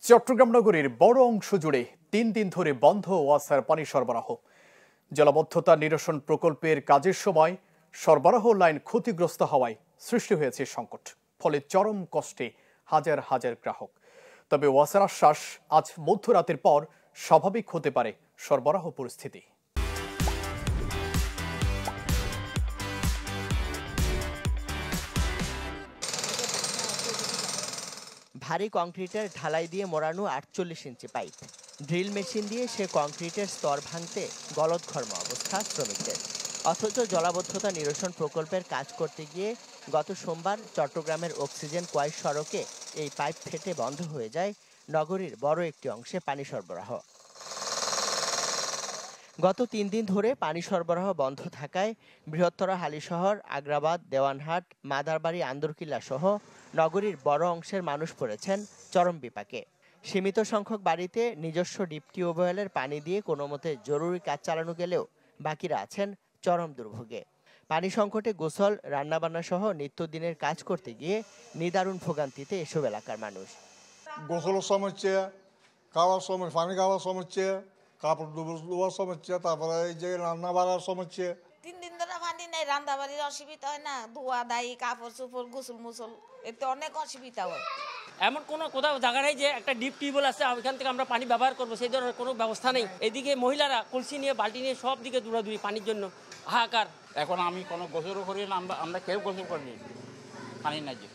চট্টগ্রাম নগরীর বড় অংশ জুড়ে ৩ দিন ধরে বন্ধ ওয়াসার পানি সরবরাহ। জলাবদ্ধতা নিরসন প্রকল্পের কাজের সময় সরবরাহ লাইন ক্ষতিগ্রস্ত হওয়ায় সৃষ্টি হয়েছে সংকট, ফলে চরম কষ্টে হাজার হাজার গ্রাহক। তবে ওয়াসার আশ্বাস, আজ মধ্যরাতের পর স্বাভাবিক হতে পারে সরবরাহ পরিস্থিতি। ভারী কংক্রিটের ঢালাই দিয়ে মোড়ানো ৪৮ ইঞ্চি পাইপ, ড্রিল মেশিন দিয়ে সে কংক্রিটের স্তর ভাঙতে গলদঘর্ম অবস্থা শ্রমিকদের। অথচ জলাবদ্ধতা নিরসন প্রকল্পের কাজ করতে গিয়ে গত সোমবার চট্টগ্রামের অক্সিজেন কোয়াই সড়কে এই পাইপ ফেটে বন্ধ হয়ে যায় নগরীর বড় একটি অংশে পানি সরবরাহ। গত ৩ দিন ধরে পানি সরবরাহ বন্ধ থাকায় বৃহত্তর হালিশহর, আগ্রাবাদ, দেওয়ানহাট, মাদারবাড়ি, আন্দরকিল্লা সহ নগরীর বড় অংশের মানুষ পড়েছেন চরম বিপাকে। সীমিত সংখ্যক বাড়িতে নিজস্ব ডিপ টিউবওয়েলের পানি দিয়ে কোনো মতে জরুরি কাজ চালানো গেলেও বাকিরা আছেন চরম দুর্ভোগে। পানি সংকটে গোসল, রান্নাবান্না সহ নিত্যদিনের কাজ করতে গিয়ে নিদারুণ ভোগান্তিতে এসব এলাকার মানুষ। গোসলের সমস্যা, খাওয়ার সমস্যা, পানি খাওয়ার সমস্যা, কাপড় ধোয়ার সমস্যা, তারপরে এই যে রান্না বাড়ার সমস্যা। ৩ দিন ধরে পানি নেই, রান্না বাড়ির অসুবিধা হয় না, ধোয়া দায়ী, কাপড় চোপড়, গোসল মুসল, এতে অনেক অসুবিধা হয়। এমন কোথাও জায়গা নেই যে একটা ডিপ টিউবওয়েল আছে ওইখান থেকে আমরা পানি ব্যবহার করবো, সেই ধরনের কোনো ব্যবস্থা নেই। এদিকে মহিলারা কলসি নিয়ে, বালতি নিয়ে সব দিকে দৌড়াদৌড়ি পানির জন্য, হাহাকার। এখন আমি কোনো গোসলও করি না, আমরা কেউ গোসল করিনি, পানি নাই যে।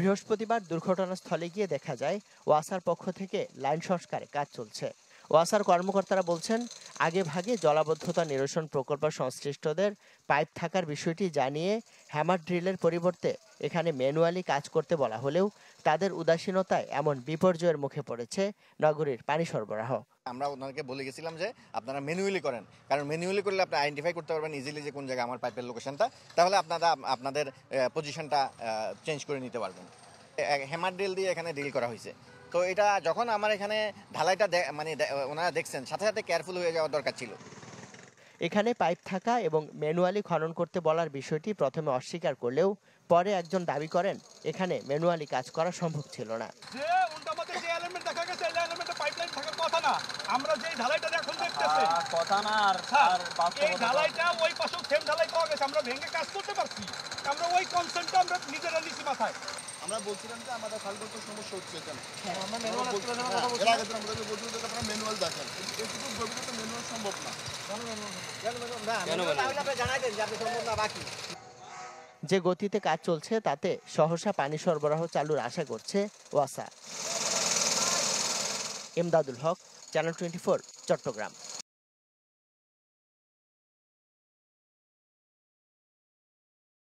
বৃহস্পতিবার দুর্ঘটনাস্থলে গিয়ে দেখা যায় ওয়াসার পক্ষ থেকে লাইন সংস্কারে কাজ চলছে। ওয়াসার কর্মকর্তারা বলছেন, আগে ভাগে জলাবদ্ধতা নিরসন প্রকল্প সংশ্লিষ্টদের পাইপ থাকার বিষয়টি জানিয়ে হ্যামার ড্রিলের পরিবর্তে এখানে ম্যানুয়ালি কাজ করতে বলা হলেও তাদের উদাসীনতায় এমন বিপর্যয়ের মুখে পড়েছে নগরীর পানি সরবরাহ। আমরা ওনাকে বলে গেছিলাম যে আপনারা ম্যানুয়ালি করেন, কারণ ম্যানুয়ালি করলে আপনি আইডেন্টিফাই করতে পারবেন ইজিলি যে কোন জায়গায় আমার পাইপের লোকেশনটা, তাহলে আপনাদের পজিশনটা চেঞ্জ করে নিতে পারবেন। হ্যামার ড্রিল দিয়ে এখানে ড্রিল করা হয়েছে, তো এটা যখন আমার এখানে ঢালাইটা মানে ওনারা দেখছেন, সাথে সাথে কেয়ারফুল হয়ে যাওয়ার দরকার ছিল। এখানে পাইপ থাকা এবং ম্যানুয়ালি খনন করতে বলার বিষয়টি প্রথমে অস্বীকার করলেও পরে একজন দাবি করেন এখানে ম্যানুয়ালি কাজ করা সম্ভব ছিল না। আমরা যে ঢালাইটা এখন দেখতেছি কথা না, আর এই ঢালাইটা ওই পাশে সেম ঢালাই পাওয়া গেছে, আমরা ভেঙে কাজ করতে পারছি, আমরা ওই কনসেন্টটা আমরা নিজেরা নিছি মাথায়। আমরা বলছিলাম যে আমাদের খালগত সমস্যা হচ্ছে কেন, আমরা ম্যানুয়াল বলছিলাম, এর আগে তো আমরা বলছিলাম যে আপনারা ম্যানুয়াল দেখেন, এটুকু গভীরতা ম্যানুয়াল সম্ভব না। যে গতিতে কাজ চলছে তাতে সহসা পানি সরবরাহ চালুর আশা করছে ওয়াসা। এমদাদুল হক, চ্যানেল 24, চট্টগ্রাম।